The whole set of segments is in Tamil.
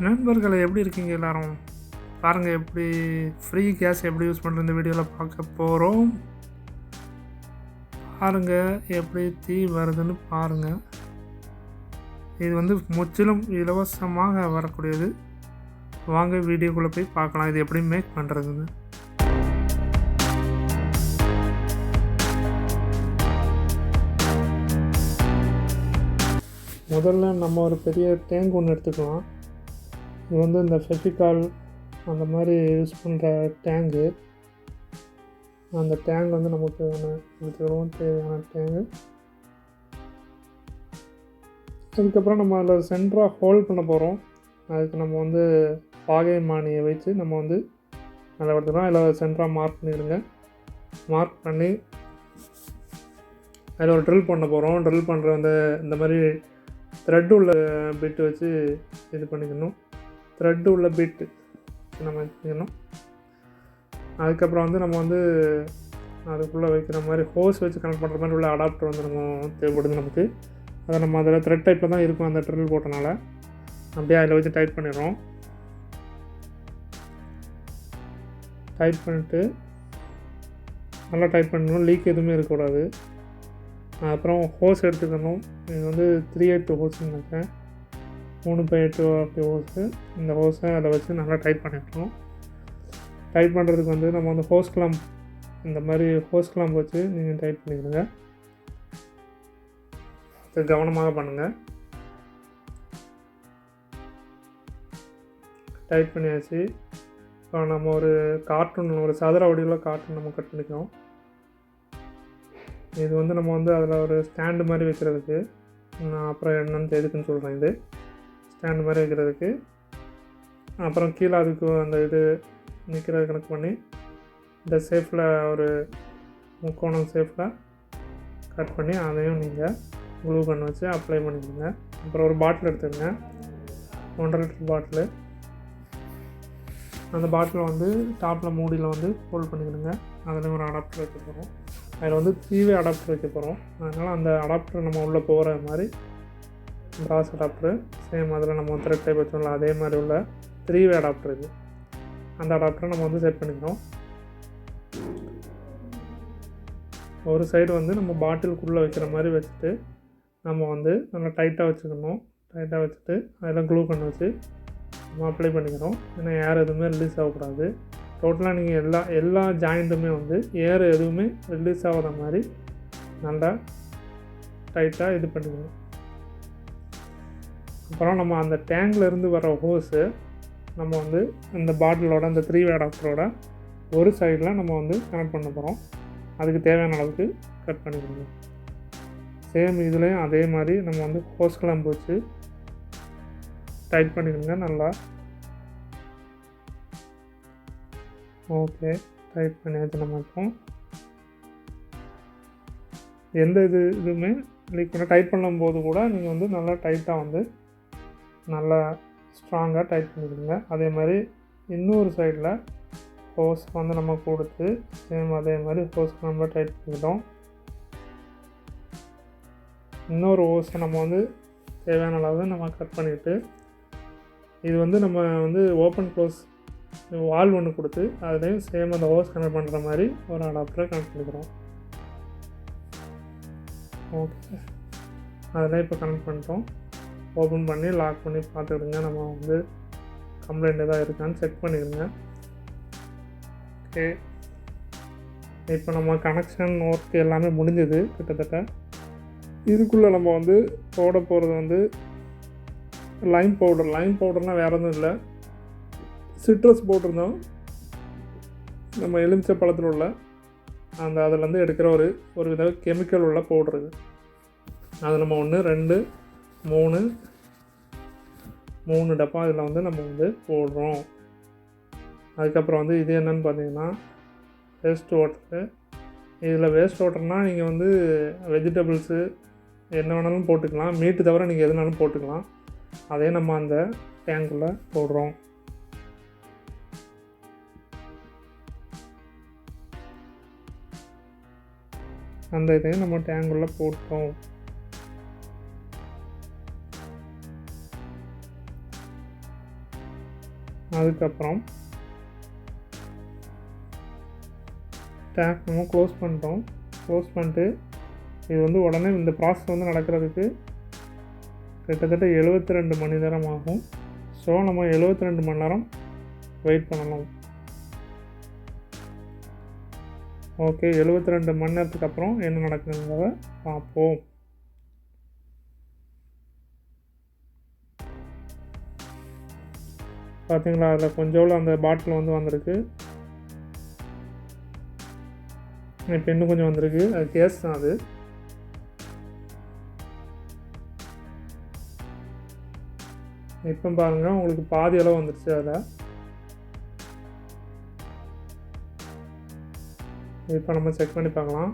நண்பர்களே, எப்படி இருக்கீங்க எல்லாரும்? பாருங்கள், எப்படி ஃப்ரீ கேஸ் எப்படி யூஸ் பண்ணுற இந்த வீடியோவில் பார்க்க போகிறோம். பாருங்கள் எப்படி தீ வருதுன்னு பாருங்கள். இது வந்து முற்றிலும் இலவசமாக வரக்கூடியது. வாங்க வீடியோக்குள்ளே போய் பார்க்கலாம் இது எப்படி மேக் பண்ணுறதுன்னு. முதல்ல நம்ம ஒரு பெரிய டேங்க் ஒன்று எடுத்துக்கலாம். இது வந்து இந்த ஃபெவிகால் அந்த மாதிரி யூஸ் பண்ணுற டேங்கு. அந்த டேங்க் வந்து நமக்கு எடுத்துக்கிறோம், தேவையான டேங்கு. அதுக்கப்புறம் நம்ம அதில் சென்டராக ஹோல்ட் பண்ண போகிறோம். அதுக்கு நம்ம வந்து பாகைமானியை வச்சு நம்ம வந்து அதில் எடுத்துக்கிறோம். அதில் சென்டராக மார்க் பண்ணிடுங்க. மார்க் பண்ணி அதில் ஒரு ட்ரில் பண்ண போகிறோம். ட்ரில் பண்ணுற இந்த மாதிரி த்ரெட் உள்ள பிட்டு வச்சு இது பண்ணிக்கணும். த்ரெட் உள்ள பிட்டு நம்ம வச்சுக்கணும். அதுக்கப்புறம் வந்து நம்ம வந்து அதுக்குள்ளே வைக்கிற மாதிரி ஹோஸ் வச்சு கனெக்ட் பண்ணுற மாதிரி உள்ள அடாப்டர் வந்து நம்ம தேவைப்படுது நமக்கு. அதை நம்ம அதில் த்ரெட் டைப்பில் தான் இருக்கும் அந்த ட்ரில் போட்டனால. அப்படியே அதில் வச்சு டைட் பண்ணிடுறோம். டைட் பண்ணிவிட்டு நல்லா டைட் பண்ணணும், லீக் எதுவுமே இருக்கக்கூடாது. அப்புறம் ஹோஸ் எடுத்துக்கணும். இது வந்து 3/8 ஹோஸ்ன்னு நினைக்கிறேன், 3/8 அப்படி ஹோஸு. இந்த ஹோஸை அதை வச்சு நல்லா டைட் பண்ணிடணும். டைட் பண்ணுறதுக்கு வந்து நம்ம வந்து ஹோஸ் கிளாம்ப், இந்த மாதிரி ஹோஸ் கிளாம்ப் வச்சு நீங்கள் டைட் பண்ணிடுங்க. அது கவனமாக பண்ணுங்கள். டைட் பண்ணியாச்சு. இப்போ நம்ம ஒரு கார்ட்டூன், ஒரு சதுர வடிவில் கார்ட்டூன் நம்ம கட் பண்ணிக்கிறோம். இது வந்து நம்ம வந்து அதில் ஒரு ஸ்டாண்டு மாதிரி வைக்கிறதுக்கு, நான் அப்புறம் என்னன்னு எதுக்குன்னு சொல்கிறேன். இது ஸ்டாண்டு மாதிரி வைக்கிறதுக்கு. அப்புறம் கீழே அதுக்கு அந்த இது நிற்கிறத கணக்கு பண்ணி இந்த ஷேப்பில் ஒரு முக்கோணம் ஷேப்பில் கட் பண்ணி அதையும் நீங்கள் க்ளூ கன் வச்சு அப்ளை பண்ணிக்கோங்க. அப்புறம் ஒரு பாட்டில் எடுத்துக்கோங்க, 1.5 லிட்டர் பாட்டிலு. அந்த பாட்டில் வந்து டாப்பில் மூடியில் வந்து ஹோல்ட் பண்ணிக்கணுங்க. அதில் ஒரு அடாப்டர் வைக்க போகிறோம். அதில் வந்து 3-வே அடாப்டர் வைக்க போகிறோம். அதனால் அந்த அடாப்டர் நம்ம உள்ளே போகிற மாதிரி ப்ராஸ் அடாப்டரு சேம் அதில் நம்ம த்ரெட் டைப் வச்சோம்ல அதே மாதிரி உள்ள 3-வே அடாப்டர் இது. அந்த அடாப்டரை நம்ம வந்து செட் பண்ணிக்கிறோம். ஒரு சைடு வந்து நம்ம பாட்டிலுக்குள்ளே வைக்கிற மாதிரி வச்சுட்டு நம்ம வந்து நல்லா டைட்டாக வச்சுக்கணும். டைட்டாக வச்சுட்டு அதில் க்ளூ கன் வச்சு நம்ம அப்ளை பண்ணிக்கிறோம். ஏன்னா ஏர் எதுவுமே ரிலீஸ் ஆகக்கூடாது. டோட்டலாக நீங்கள் எல்லா ஜாயிண்ட்டுமே வந்து ஏர் எதுவுமே ரிலீஸ் ஆகாத மாதிரி நல்லா டைட்டாக இது பண்ணிக்கணும். அப்புறம் நம்ம அந்த டேங்க்லேருந்து வர ஹோஸு நம்ம வந்து இந்த பாட்டிலோட அந்த 3-வே அடாப்டரோட ஒரு சைடில் நம்ம வந்து கனெக்ட் பண்ண போகிறோம். அதுக்கு தேவையான அளவுக்கு கட் பண்ணிக்கணும். சேம் இதுலேயும் அதே மாதிரி நம்ம வந்து ஹோஸ் கிளாம்ப் வச்சு டைட் பண்ணிக்கணுங்க நல்லா. ஓகே, டைட் பண்ணியாச்சு. நம்ம இப்போ எந்த இதுவுமே லீக் பண்ண டைட் பண்ணும்போது கூட நீங்கள் வந்து நல்லா டைட்டாக வந்து நல்லா ஸ்ட்ராங்காக டைட் பண்ணிக்கணுங்க. அதே மாதிரி இன்னொரு சைடில் ஹோஸ் வந்து நம்ம கொடுத்து சேம் அதே மாதிரி ஹோஸ் நம்ம டைட் பண்ணிக்கிட்டோம். இன்னொரு ஹோஸை நம்ம வந்து தேவையான அளவு நம்ம கட் பண்ணிவிட்டு இது வந்து நம்ம வந்து ஓப்பன் க்ளோஸ் வால் ஒன்று கொடுத்து அதுலேயும் சேம் அந்த ஹோஸ் கனெக்ட் பண்ணுற மாதிரி ஒரு அடாப்டரை கனெக்ட் பண்ணிக்கிறோம். ஓகே, அதெல்லாம் இப்போ கனெக்ட் பண்ணிட்டோம். ஓப்பன் பண்ணி லாக் பண்ணி பார்த்துக்கிடுங்க. நம்ம வந்து கம்ப்ளைண்ட் எதாவது இருக்கான்னு செக் பண்ணிடுங்க. ஓகே, இப்போ நம்ம கனெக்ஷன் ஒர்க் எல்லாமே முடிஞ்சது கிட்டத்தட்ட. இதுக்குள்ளே நம்ம வந்து போட போகிறது வந்து லைம் பவுடர். லைம் பவுடர்னால் வேறு எதுவும் இல்லை, சிட்ரஸ் பவுடர் தான். நம்ம எலுமிச்சை பழத்தில் உள்ள அந்த அதிலேருந்து எடுக்கிற ஒரு வித கெமிக்கல் உள்ள பவுடர் இது. அது நம்ம 1 2 3 டப்பா இதில் வந்து நம்ம வந்து போடுறோம். அதுக்கப்புறம் வந்து இது என்னென்னு பார்த்தீங்கன்னா வேஸ்ட் வாட்டரு. இதில் வேஸ்ட் வாட்டர்னால் நீங்கள் வந்து வெஜிடபிள்ஸு என்ன வேணாலும் போட்டுக்கலாம், மீட்டு தவிர நீங்கள் எதுனாலும் போட்டுக்கலாம். அதே நம்ம அந்த டேங்குள்ளே போடுறோம். அந்த இதையும் நம்ம டேங்குள்ளே போட்டோம். அதுக்கப்புறம் டேங்க் நம்ம க்ளோஸ் பண்ணிட்டோம். க்ளோஸ் பண்ணிட்டு இது வந்து உடனே இந்த ப்ராசஸ் வந்து நடக்கிறதுக்கு கிட்டத்தட்ட 72 மணி நேரம் ஆகும். ஸோ நம்ம 72 மணி நேரம் வெயிட் பண்ணணும். ஓகே, 72 மணி நேரத்துக்கு அப்புறம் என்ன நடக்குதுங்கிறத பார்ப்போம். பார்த்தீங்களா, அதில் கொஞ்சோண்டு அந்த பாட்டில் வந்து வந்திருக்கு. இப்போ இன்னும் கொஞ்சம் வந்திருக்கு. அது கேஸ் தான். அது இப்போ பாருங்கள், உங்களுக்கு பாதி அளவு வந்துடுச்சு. அதில் இப்போ நம்ம செக் பண்ணி பார்க்கலாம்.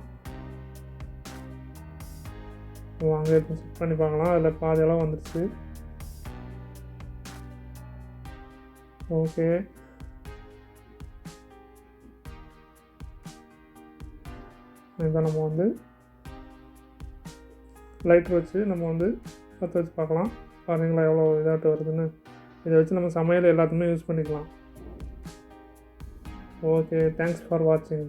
வாங்க இப்போ செக் பண்ணி பார்க்கலாம். அதில் பாதி அளவு வந்துடுச்சு. ஓகே, இதை நம்ம வந்து லைட்டர் வச்சு நம்ம வந்து பற்ற வச்சு பார்க்கலாம். பாருங்களா எவ்வளோ இதாகிட்டு வருதுன்னு. இதை வச்சு நம்ம சமையல் எல்லாத்துக்குமே யூஸ் பண்ணிக்கலாம். ஓகே, தேங்க்ஸ் ஃபார் வாட்சிங்.